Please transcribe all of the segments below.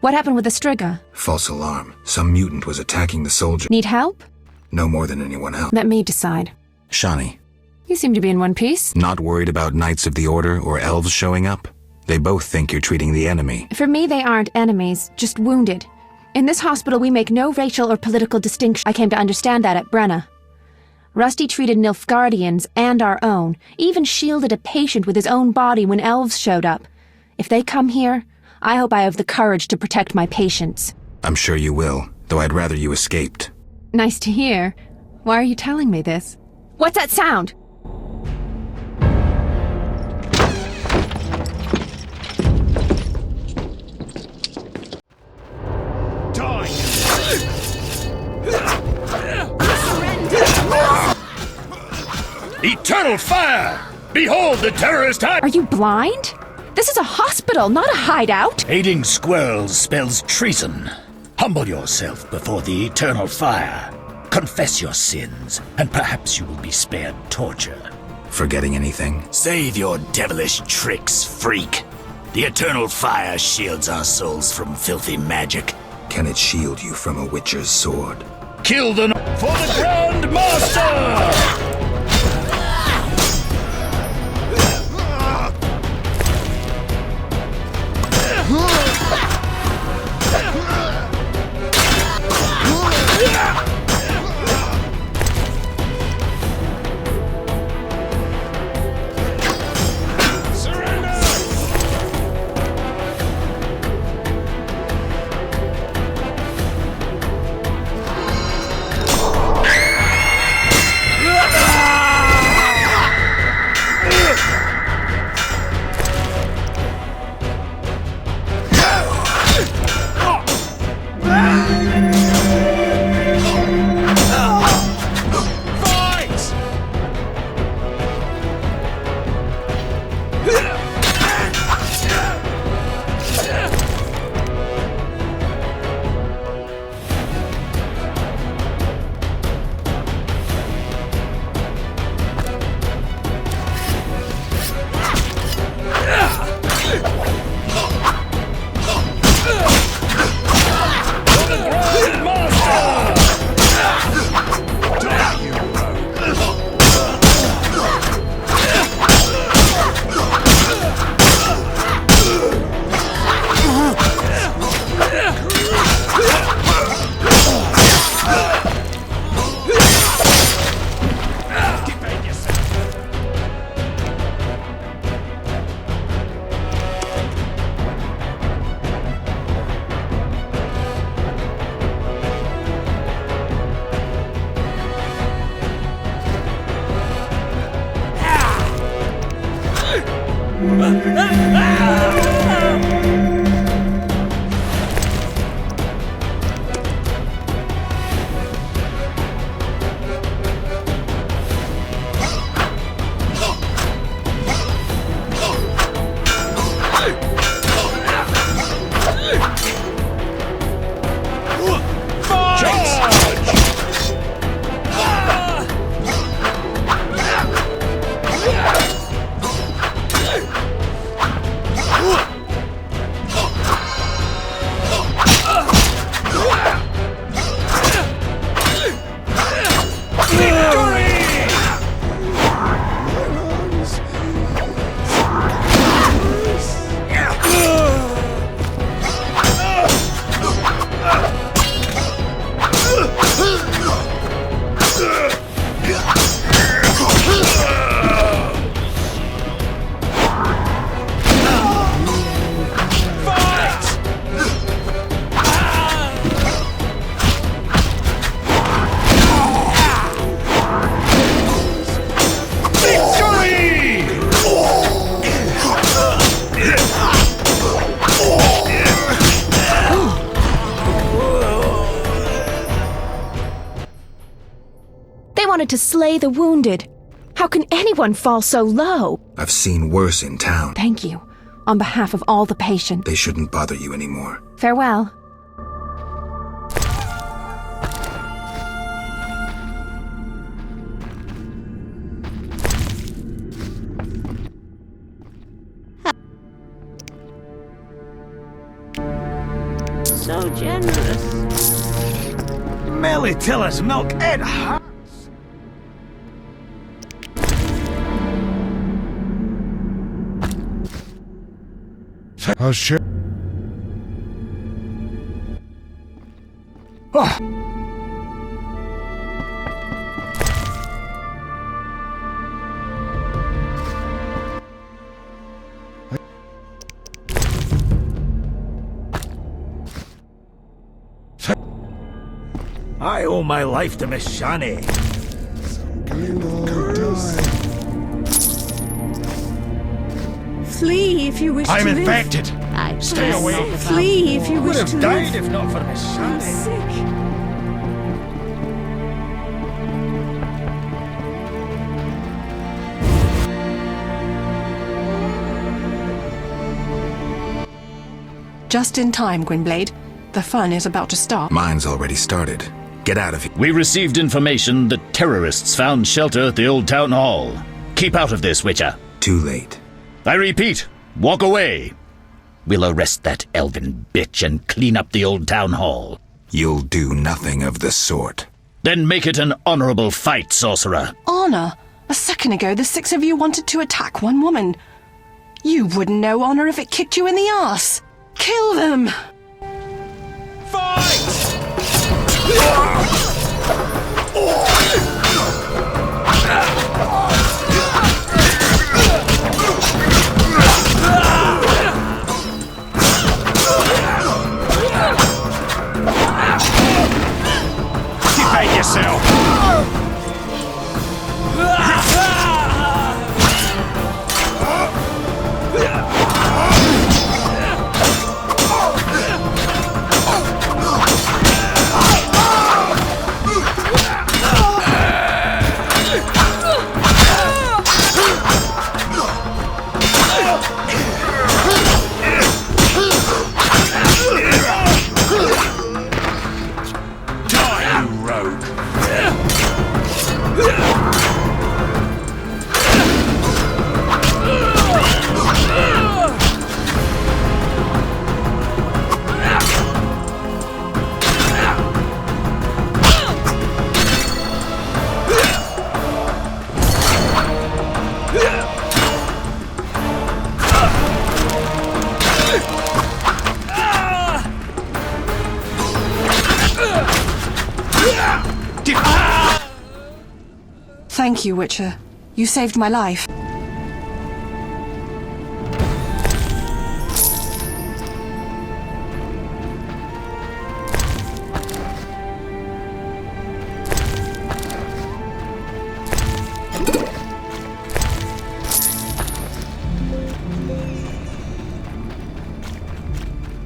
What happened with the Striga? False alarm. Some mutant was attacking the soldier. Need help? No more than anyone else. Let me decide. Shani. You seem to be in one piece. Not worried about Knights of the Order or elves showing up? They both think you're treating the enemy. For me, they aren't enemies, just wounded. In this hospital, we make no racial or political distinction. I came to understand that at Brenna. Rusty treated Nilfgaardians and our own, even shielded a patient with his own body when elves showed up. If they come here, I hope I have the courage to protect my patients. I'm sure you will, though I'd rather you escaped. Nice to hear. Why are you telling me this? What's that sound? Eternal fire! Behold the terrorist Are you blind? This is a hospital, not a hideout. Aiding squirrels spells treason. Humble yourself before the eternal fire. Confess your sins, and perhaps you will be spared torture. Forgetting anything? Save your devilish tricks, freak. The eternal fire shields our souls from filthy magic. Can it shield you from a witcher's sword? Kill the for the Grand Master! To slay the wounded. How can anyone fall so low? I've seen worse in town. Thank you. On behalf of all the patients. They shouldn't bother you anymore. Farewell. so generous. Melly Tiller's milk, it hurts. Oh, shit. Oh. I owe my life to Miss Shani. Flee if you wish I'm to live. infected. Stay away. Flee if you Would wish to have died live. if not for Miss I'm Shani. sick. Just in time, Gwynblade. The fun is about to start. Mine's already started. Get out of here. We received information that terrorists found shelter at the old town hall. Keep out of this, Witcher. Too late. I repeat, walk away. We'll arrest that elven bitch and clean up the old town hall. You'll do nothing of the sort. Then make it an honorable fight, sorcerer. Honor? A second ago, the six of you wanted to attack one woman. You wouldn't know honor if it kicked you in the arse. Kill them! Defend yourself! Thank you, Witcher. You saved my life.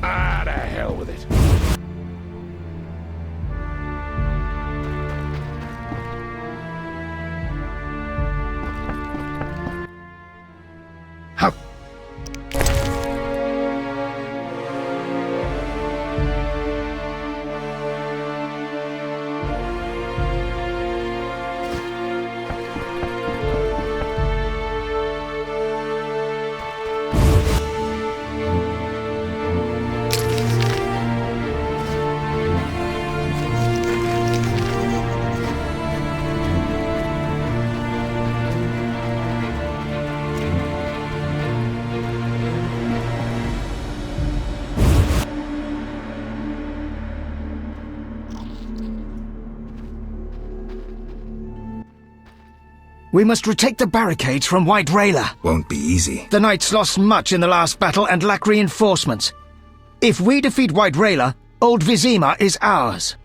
Ah, the hell with it. How? We must retake the barricades from White Railer. Won't be easy. The Knights lost much in the last battle and lack reinforcements. If we defeat White Railer, Old Vizima is ours.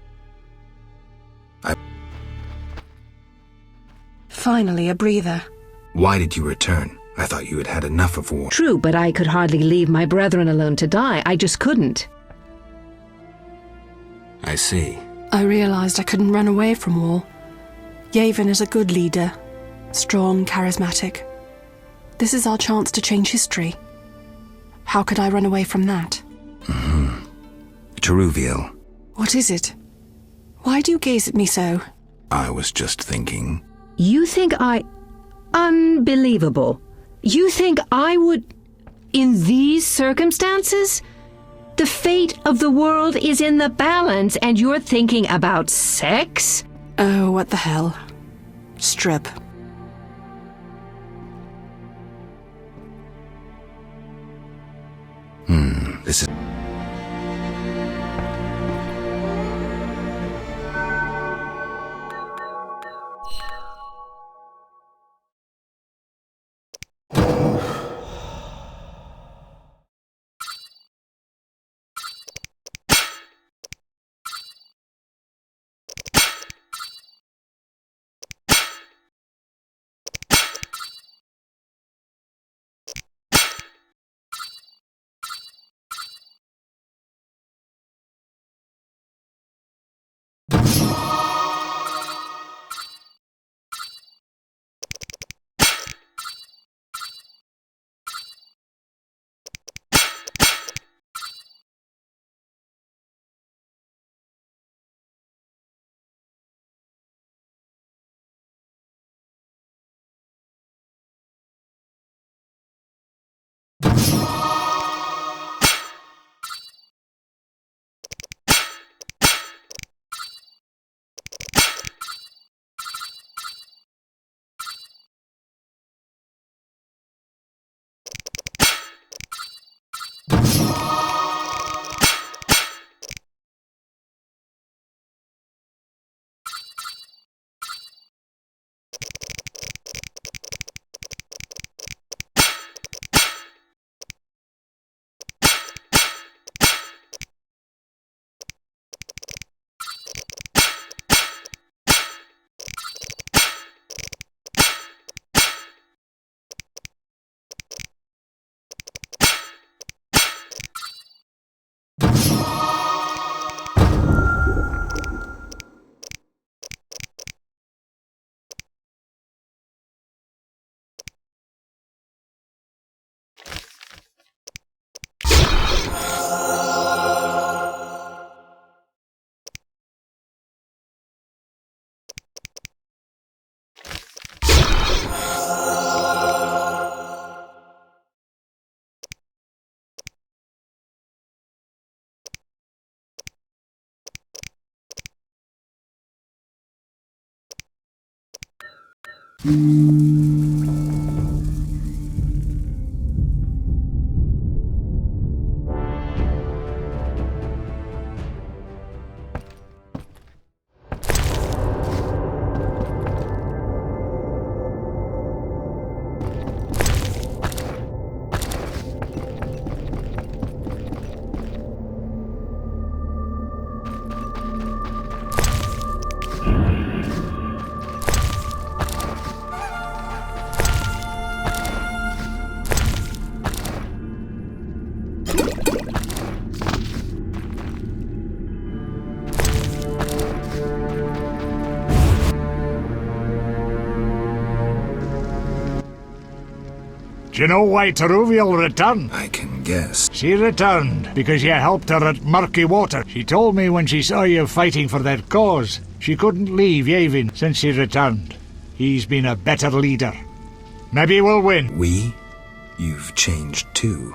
Finally, a breather. Why did you return? I thought you had had enough of war. True, but I could hardly leave my brethren alone to die. I just couldn't. I see. I realized I couldn't run away from war. Yavin is a good leader. Strong, charismatic. This is our chance to change history. How could I run away from that? Teruviel, What is it? Why do you gaze at me so? I was just thinking. You think Unbelievable. You think I would... In these circumstances? The fate of the world is in the balance, and you're thinking about sex? Oh, what the hell. Strip. This is... Do you know why Teruviel returned? I can guess. She returned because you helped her at Murky Water. She told me when she saw you fighting for their cause, she couldn't leave Yavin since she returned. He's been a better leader. Maybe we'll win. We? You've changed too.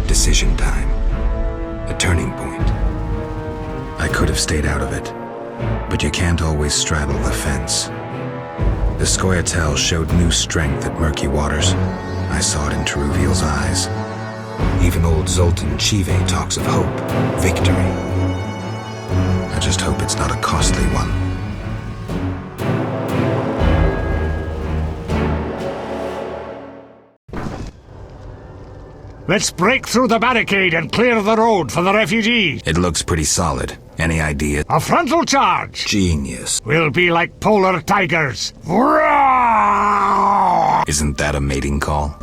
Decision time. A turning point. I could have stayed out of it, but you can't always straddle the fence. The Scoia'tael showed new strength at Murky Waters. I saw it in Teruviel's eyes. Even old Zoltan Chive talks of hope, victory. I just hope it's not a costly one. Let's break through the barricade and clear the road for the refugees. It looks pretty solid. Any idea? A frontal charge! Genius. We'll be like polar tigers. Isn't that a mating call?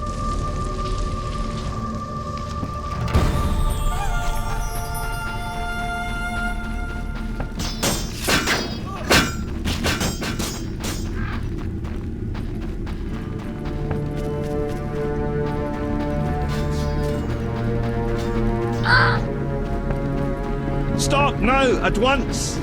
Start now, at once!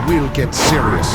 we'll get serious.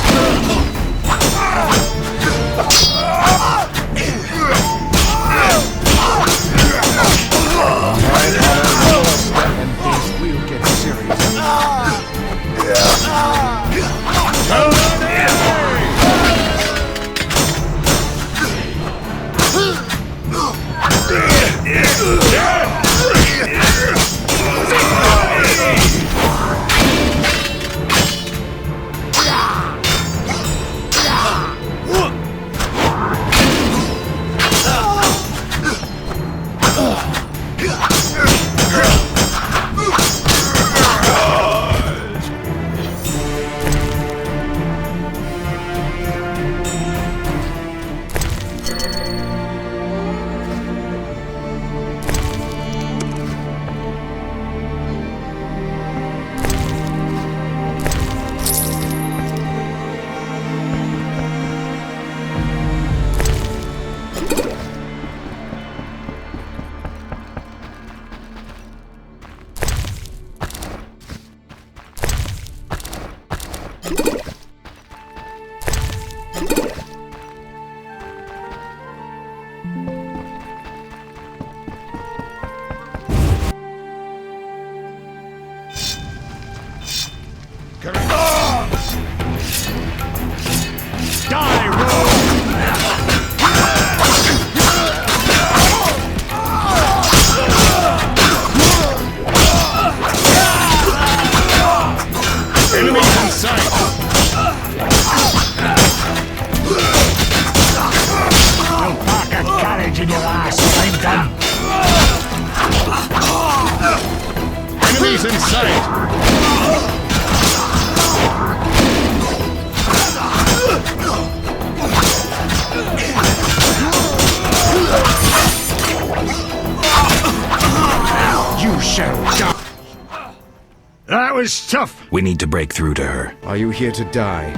That was tough. We need to break through to her. Are you here to die?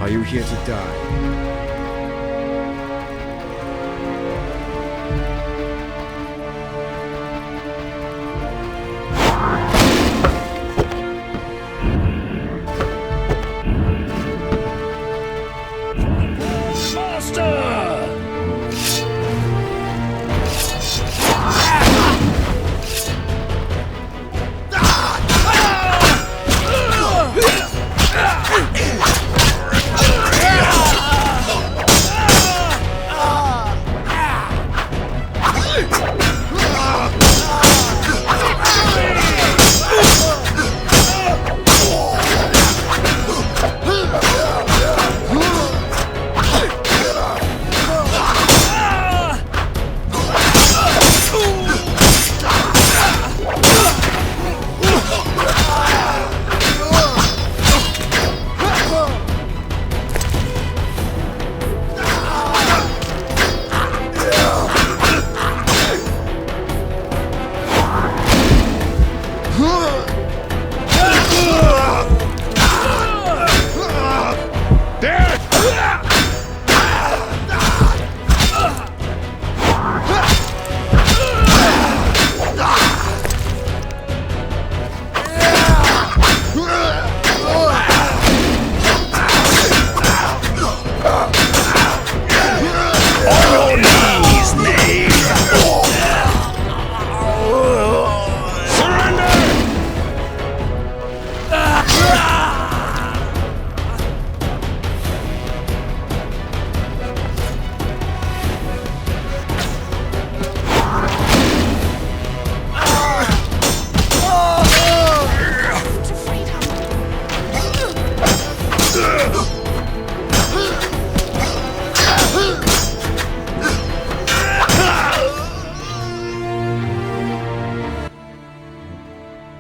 Are you here to die?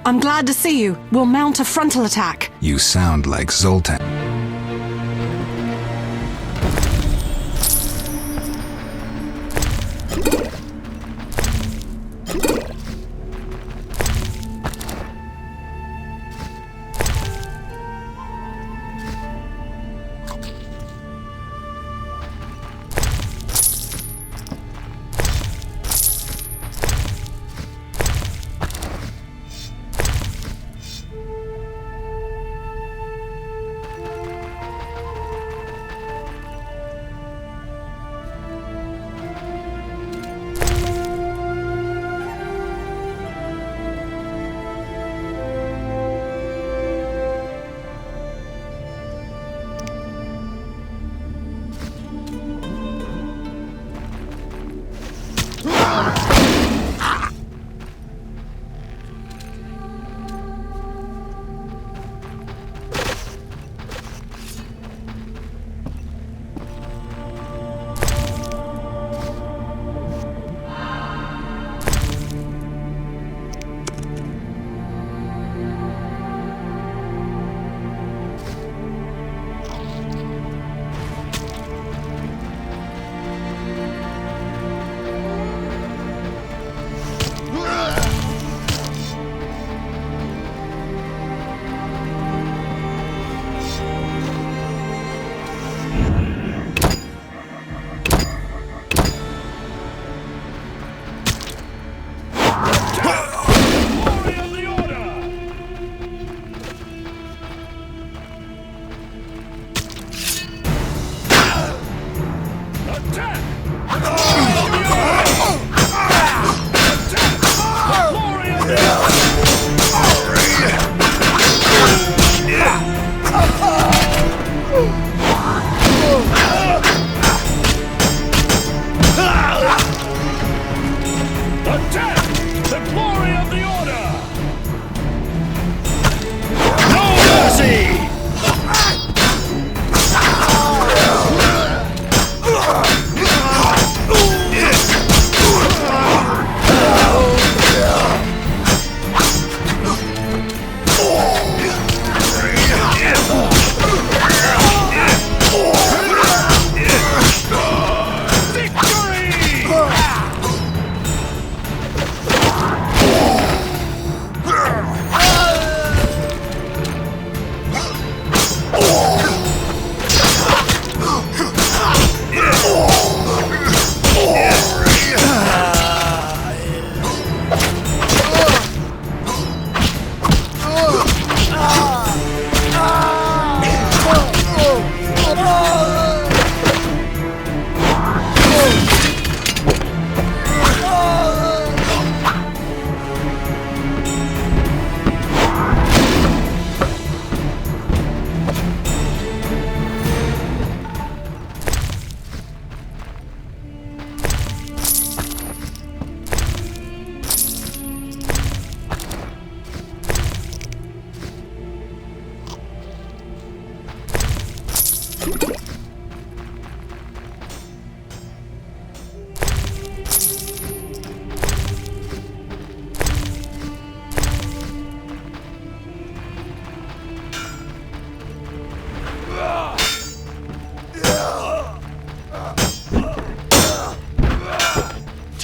I'm glad to see you. We'll mount a frontal attack. You sound like Zoltan. Attack! The glory of the Order! No mercy!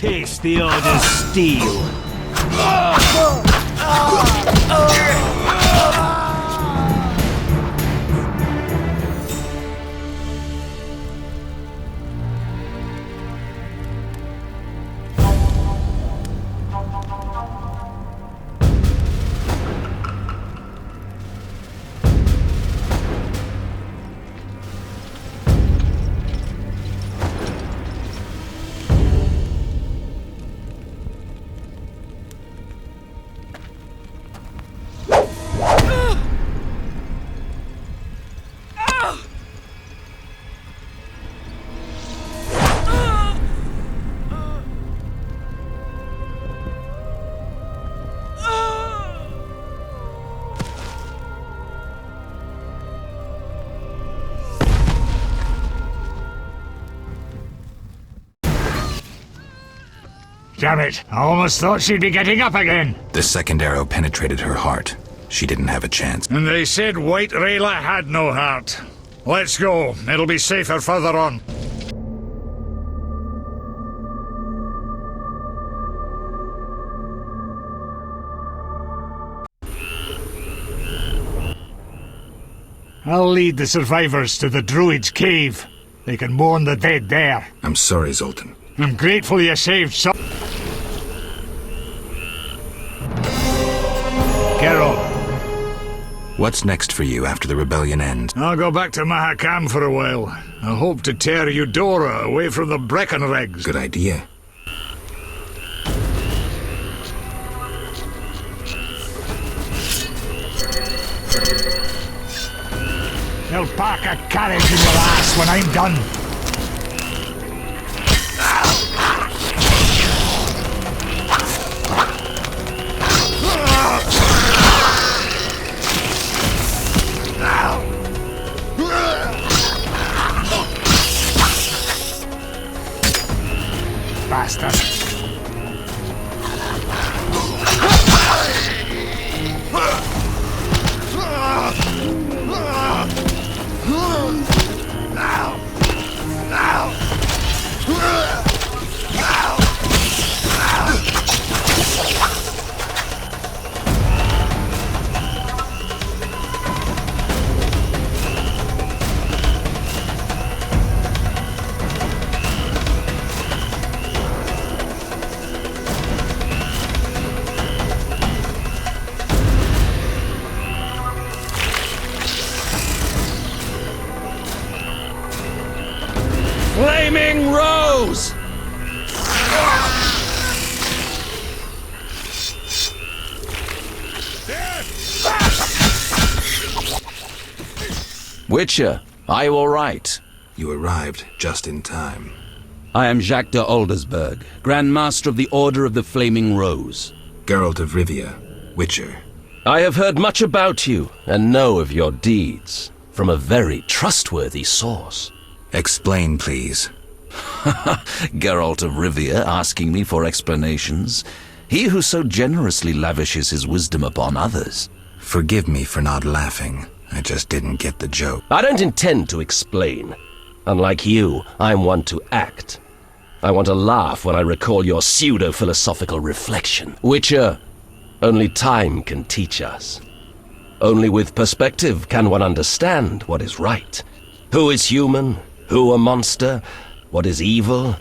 Taste the Order's steel. Damn it, I almost thought she'd be getting up again. The second arrow penetrated her heart. She didn't have a chance. And they said White Rayla had no heart. Let's go. It'll be safer further on. I'll lead the survivors to the Druid's cave. They can mourn the dead there. I'm sorry, Zoltan. I'm grateful you saved some... Geralt. What's next for you after the rebellion ends? I'll go back to Mahakam for a while. I hope to tear Eudora away from the Breckenregs. Good idea. They'll park a carriage in your ass when I'm done. Bastard. Flaming Rose! Witcher, are you all right? You arrived just in time. I am Jacques de Aldersberg, Grand Master of the Order of the Flaming Rose. Geralt of Rivia, Witcher. I have heard much about you and know of your deeds from a very trustworthy source. Explain, please. Geralt of Rivia asking me for explanations. He who so generously lavishes his wisdom upon others. Forgive me for not laughing. I just didn't get the joke. I don't intend to explain. Unlike you, I'm one to act. I want to laugh when I recall your pseudo-philosophical reflection. Witcher, only time can teach us. Only with perspective can one understand what is right. Who is human, who a monster, what is evil,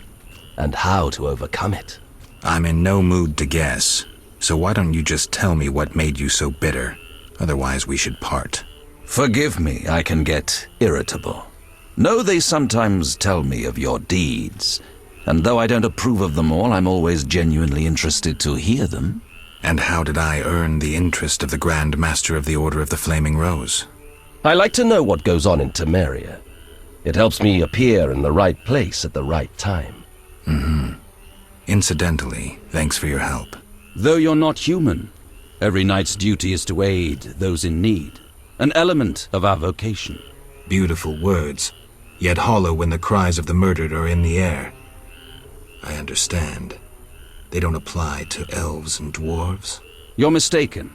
and how to overcome it. I'm in no mood to guess, so why don't you just tell me what made you so bitter? Otherwise we should part. Forgive me, I can get irritable. Know they sometimes tell me of your deeds, and though I don't approve of them all, I'm always genuinely interested to hear them. And how did I earn the interest of the Grand Master of the Order of the Flaming Rose? I like to know what goes on in Temeria. It helps me appear in the right place at the right time. Incidentally, thanks for your help. Though you're not human, every knight's duty is to aid those in need. An element of our vocation. Beautiful words, yet hollow when the cries of the murdered are in the air. I understand. They don't apply to elves and dwarves? You're mistaken.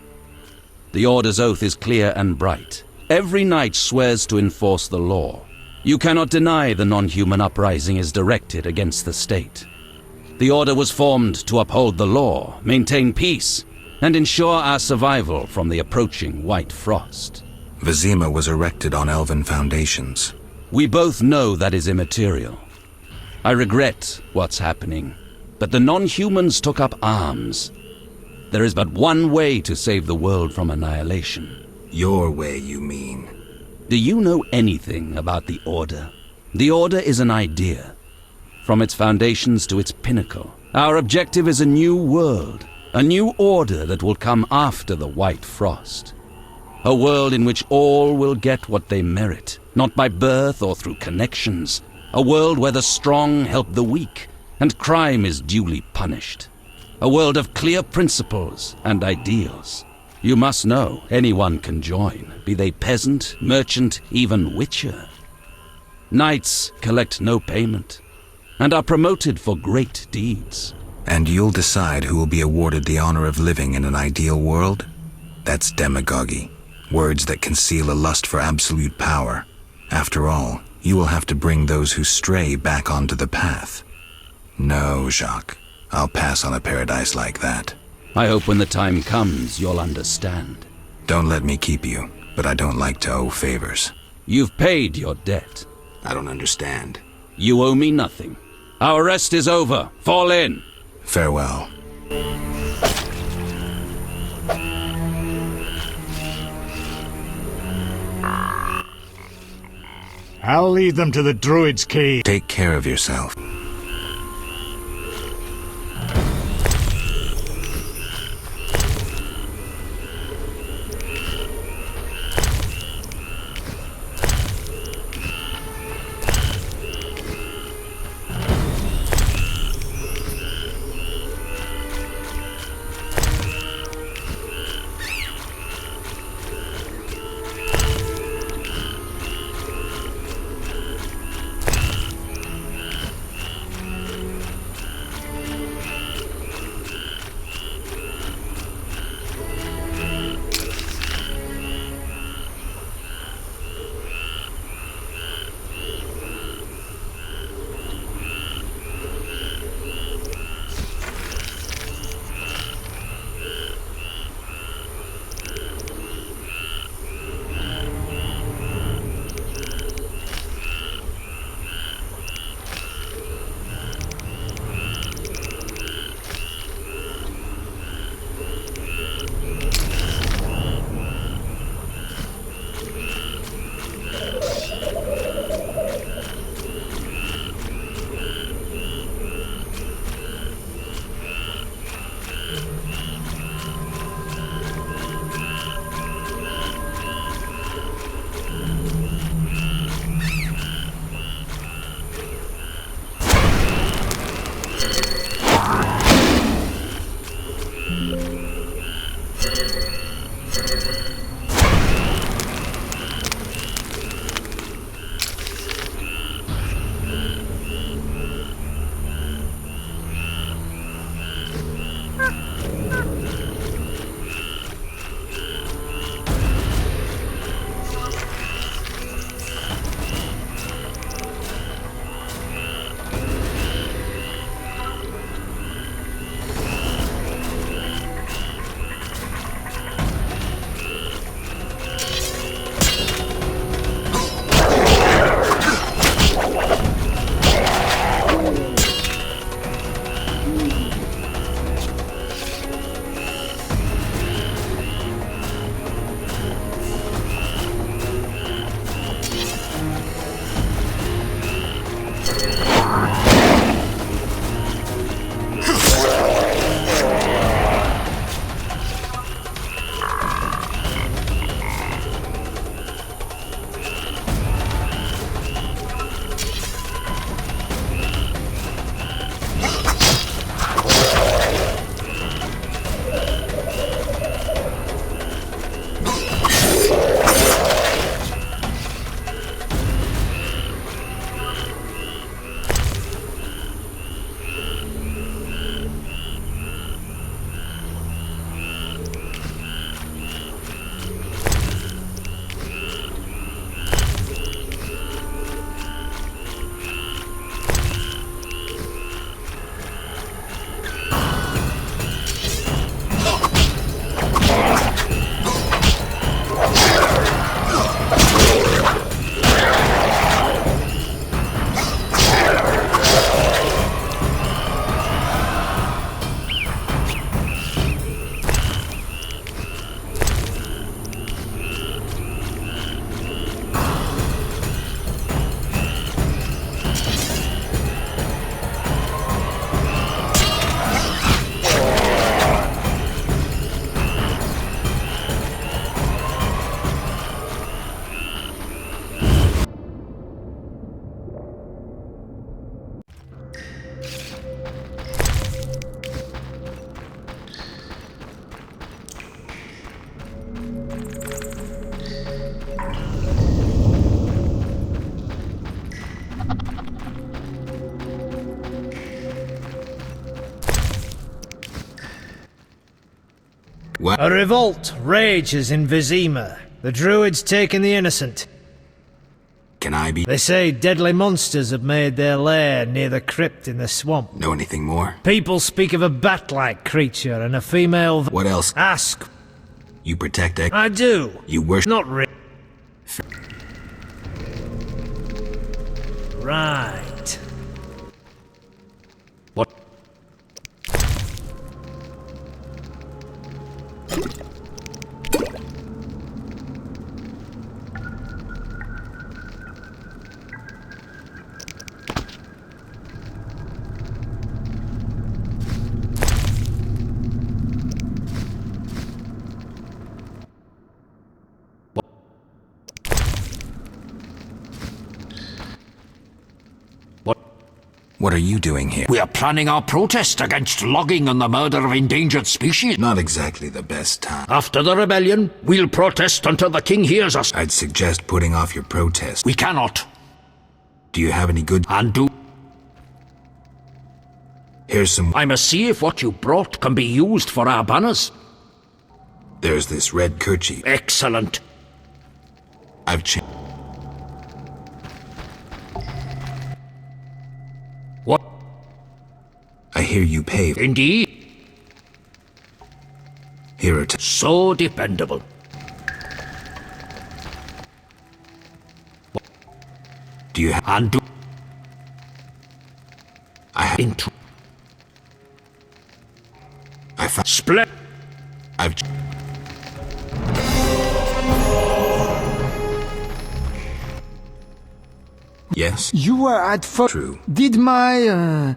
The Order's oath is clear and bright. Every knight swears to enforce the law. You cannot deny the non-human uprising is directed against the state. The Order was formed to uphold the law, maintain peace, and ensure our survival from the approaching White Frost. Vizima was erected on elven foundations. We both know that is immaterial. I regret what's happening, but the non-humans took up arms. There is but one way to save the world from annihilation. Your way, you mean? Do you know anything about the Order? The Order is an idea. From its foundations to its pinnacle, our objective is a new world, a new order that will come after the White Frost. A world in which all will get what they merit, not by birth or through connections. A world where the strong help the weak, and crime is duly punished. A world of clear principles and ideals. You must know anyone can join, be they peasant, merchant, even witcher. Knights collect no payment, and are promoted for great deeds. And you'll decide who will be awarded the honor of living in an ideal world? That's demagogy. Words that conceal a lust for absolute power. After all, you will have to bring those who stray back onto the path. No, Jacques. I'll pass on a paradise like that. I hope when the time comes, you'll understand. Don't let me keep you, but I don't like to owe favors. You've paid your debt. I don't understand. You owe me nothing. Our rest is over. Fall in. Farewell. I'll lead them to the druid's cave. Take care of yourself. What? A revolt rages in Vizima. The druids taking the innocent. Can I be? They say deadly monsters have made their lair near the crypt in the swamp. Know anything more? People speak of a bat-like creature and a female... What else? Ask. You protect I do. You worship... Not really. Right. What? What are you doing here? We are planning our protest against logging and the murder of endangered species. Not exactly the best time. After the rebellion, we'll protest until the king hears us. I'd suggest putting off your protest. We cannot. Do you have any good... Undo. Here's some... I must see if what you brought can be used for our banners. There's this red kerchief. Excellent. I've changed... What? I hear you pave. Indeed. Here are so dependable. Do you have... Undo. I have... Into. I found... Split. I've... Yes? You were at first. True. Did my,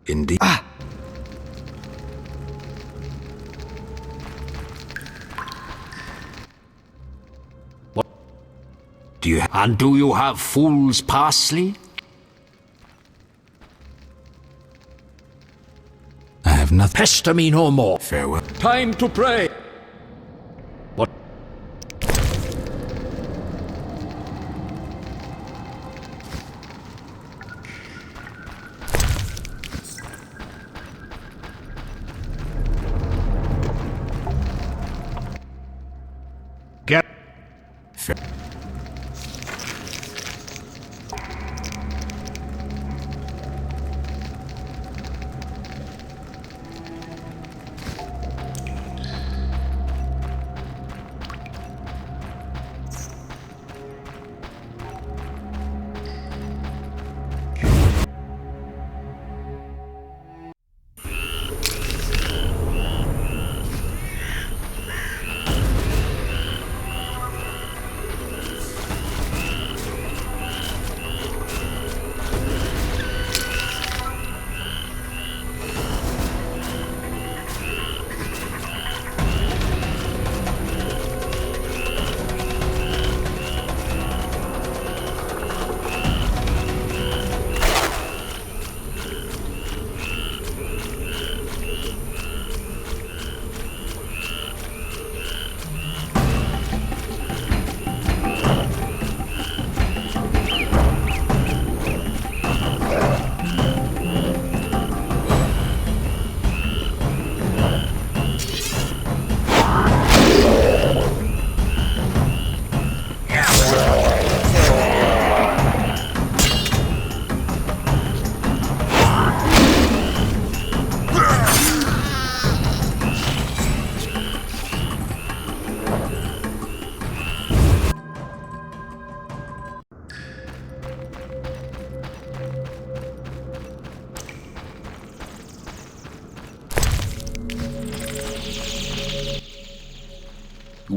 Indeed. Ah! What? Do you And do you have fool's parsley? I have no... nothing. Pester me no more. Farewell. Time to pray! What? Get...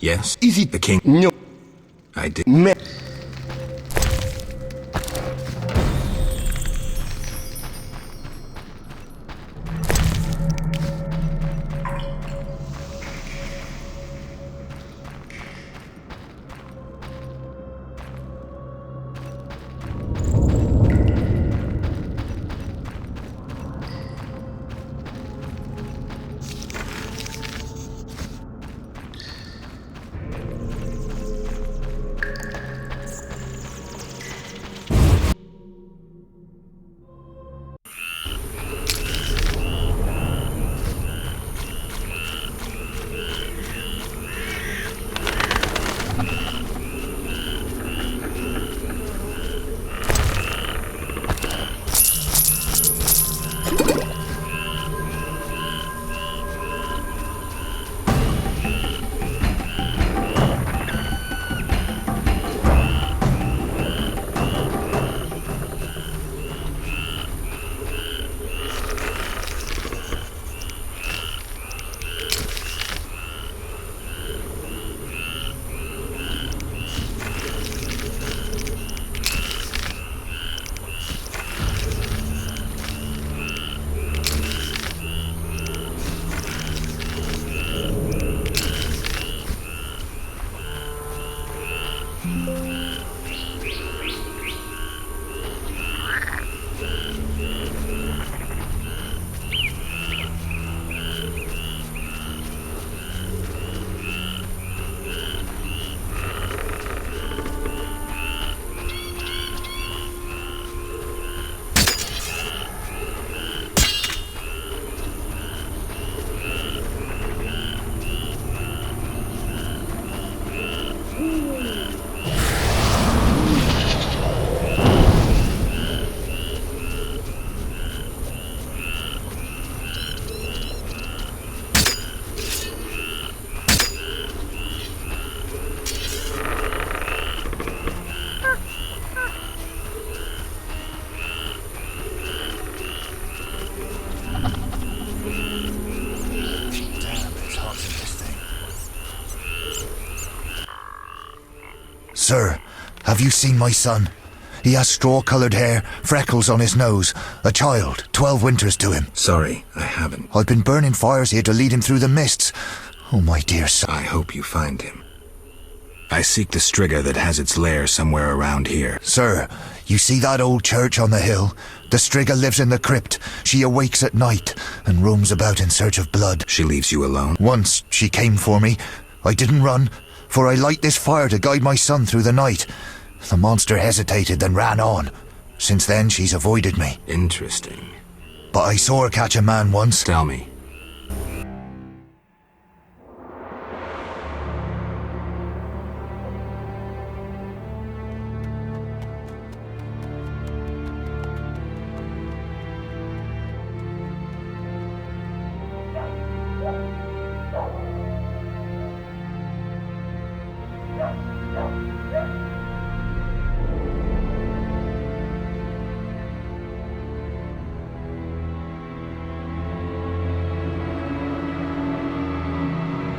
Yes? Is it the king? No. I did. Sir, have you seen my son? He has straw-coloured hair, freckles on his nose, a child, 12 winters to him. Sorry, I haven't. I've been burning fires here to lead him through the mists. Oh, my dear son. I hope you find him. I seek the Striga that has its lair somewhere around here. Sir, you see that old church on the hill? The Striga lives in the crypt. She awakes at night and roams about in search of blood. She leaves you alone? Once she came for me. I didn't run, for I light this fire to guide my son through the night. The monster hesitated, then ran on. Since then, she's avoided me. Interesting. But I saw her catch a man once. Tell me.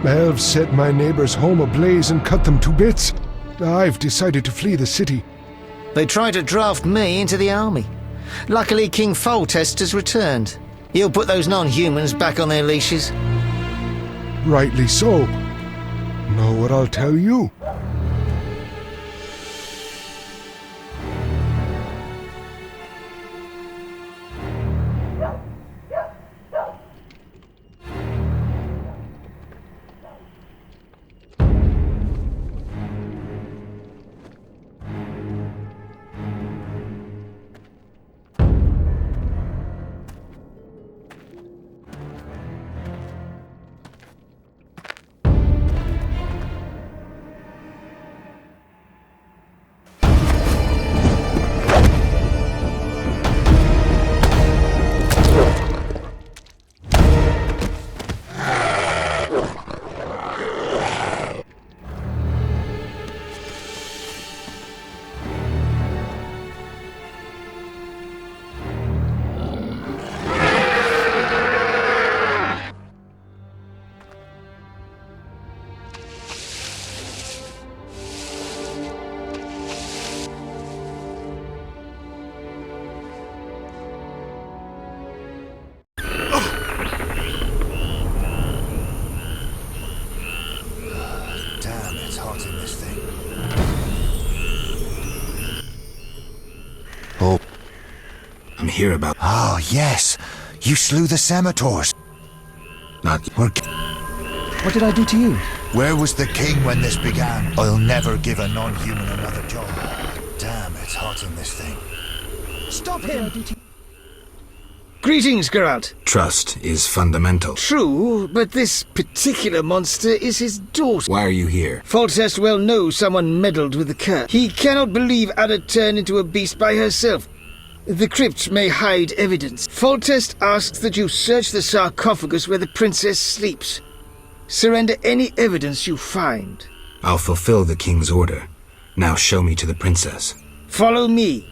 Elves set my neighbor's home ablaze and cut them to bits. I've decided to flee the city. They tried to draft me into the army. Luckily, King Foltest has returned. He'll put those non-humans back on their leashes. Rightly so. Know what I'll tell you? Hear about. Ah, yes. You slew the Semaphores. Not. What did I do to you? Where was the king when this began? I'll never give a non-human another job. Damn, it's hot in this thing. Stop him! Greetings, Geralt. Trust is fundamental. True, but this particular monster is his daughter. Why are you here? Foltest well knows someone meddled with the curse. He cannot believe Ada turned into a beast by herself. The crypt may hide evidence. Foltest asks that you search the sarcophagus where the princess sleeps. Surrender any evidence you find. I'll fulfill the king's order. Now show me to the princess. Follow me.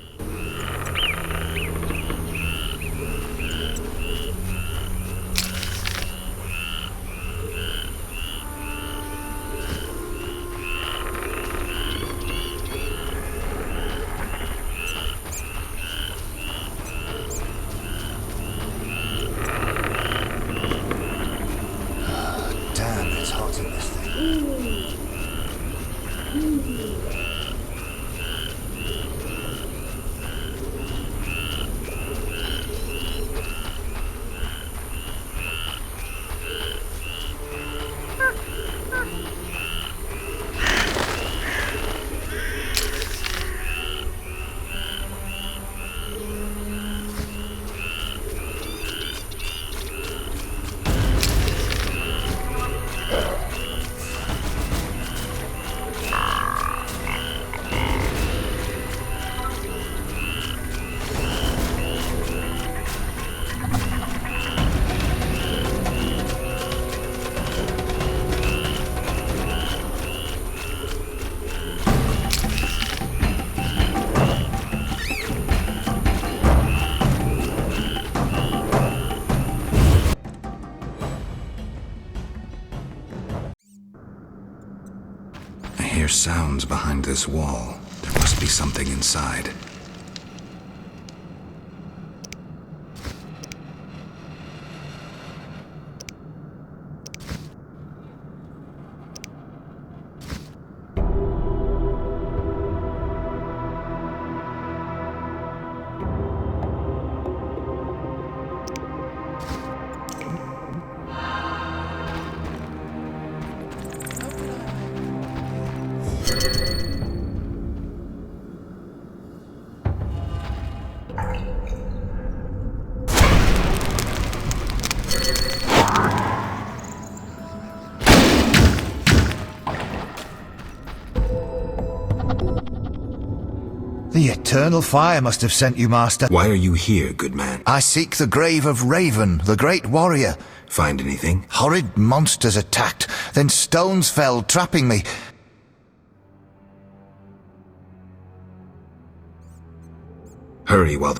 I hear sounds behind this wall. There must be something inside. The eternal fire must have sent you, Master. Why are you here, good man? I seek the grave of Raven, the great warrior. Find anything? Horrid monsters attacked, then stones fell, trapping me. Hurry while...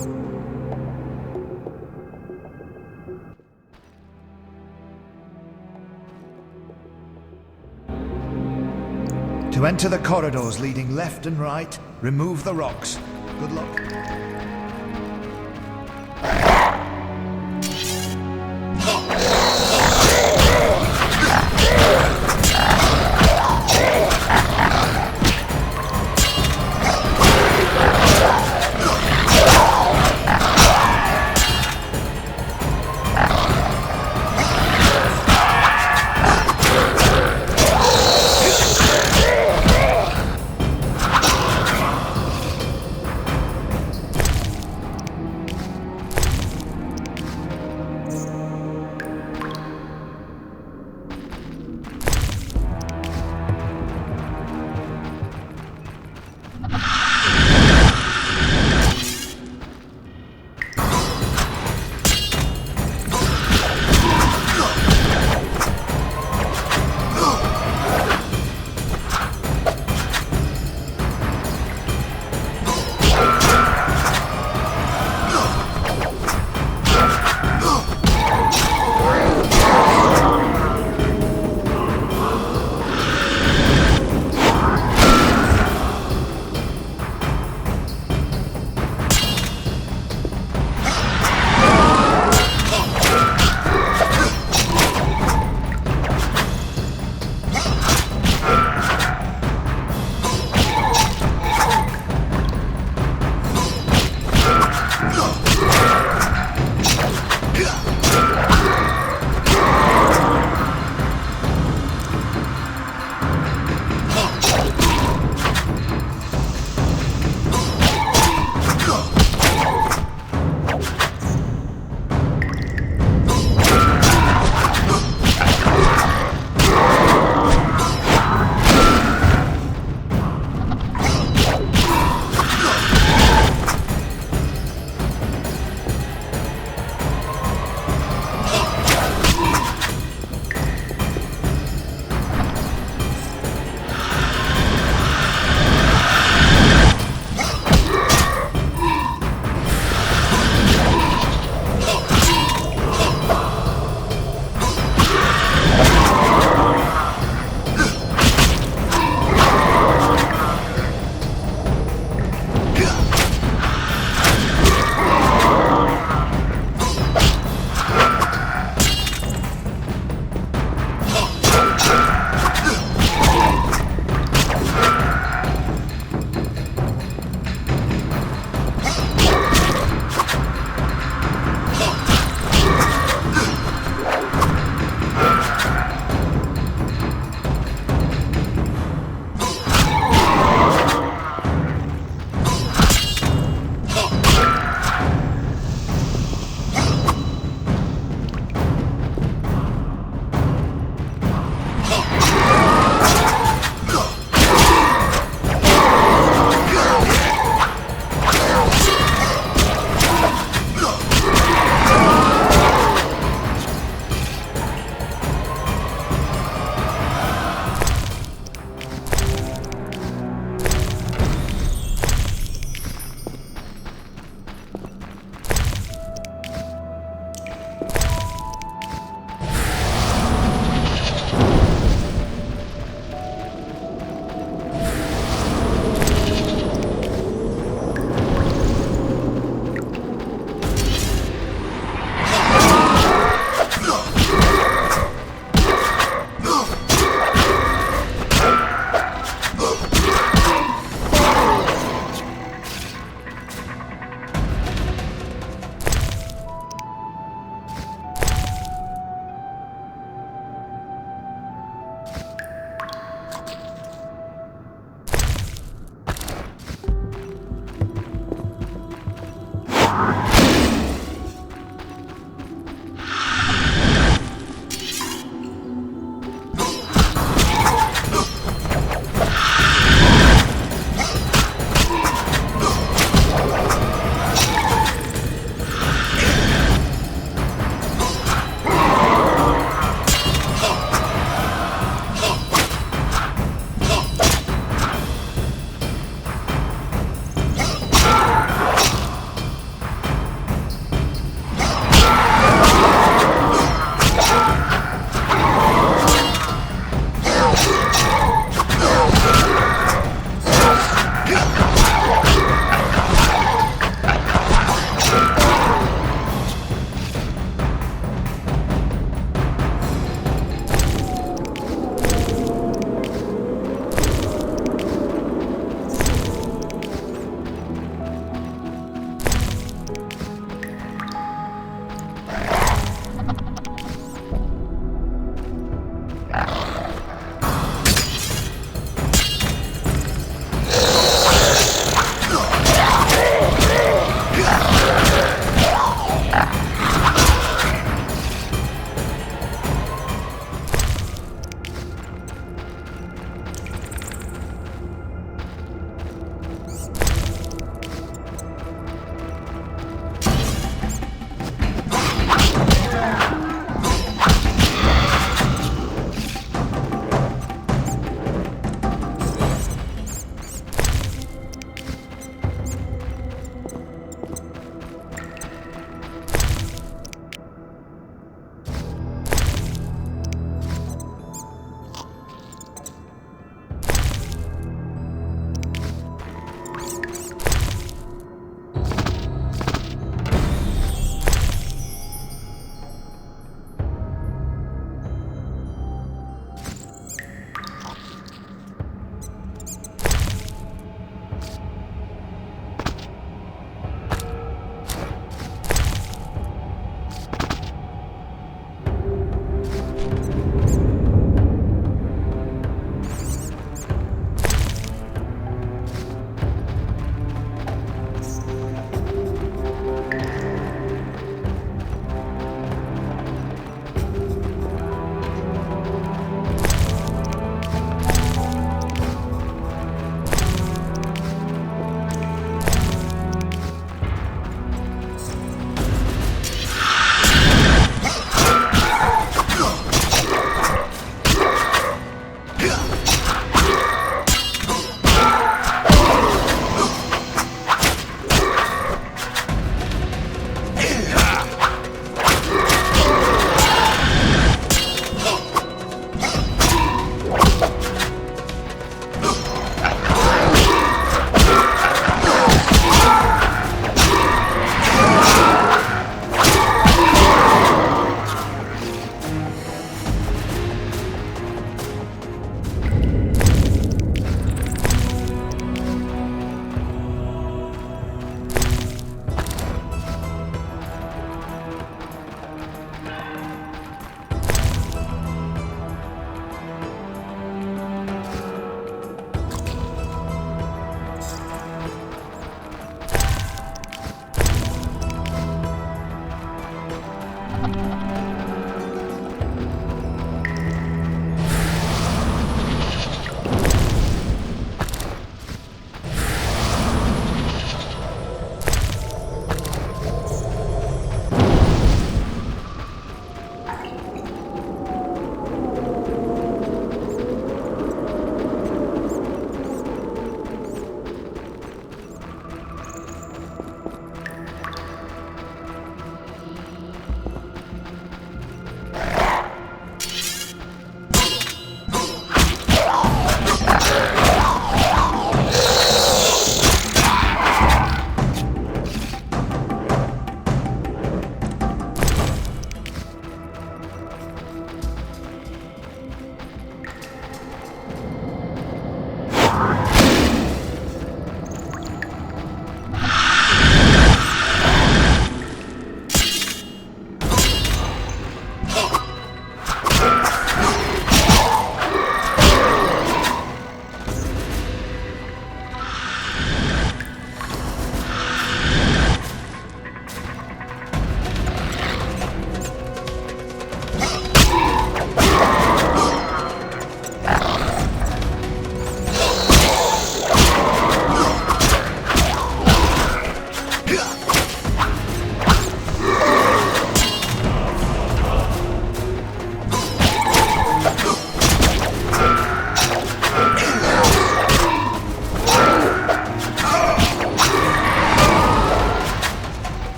To enter the corridors leading left and right, remove the rocks. Good luck.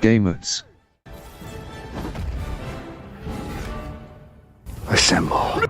Gamers. Assemble.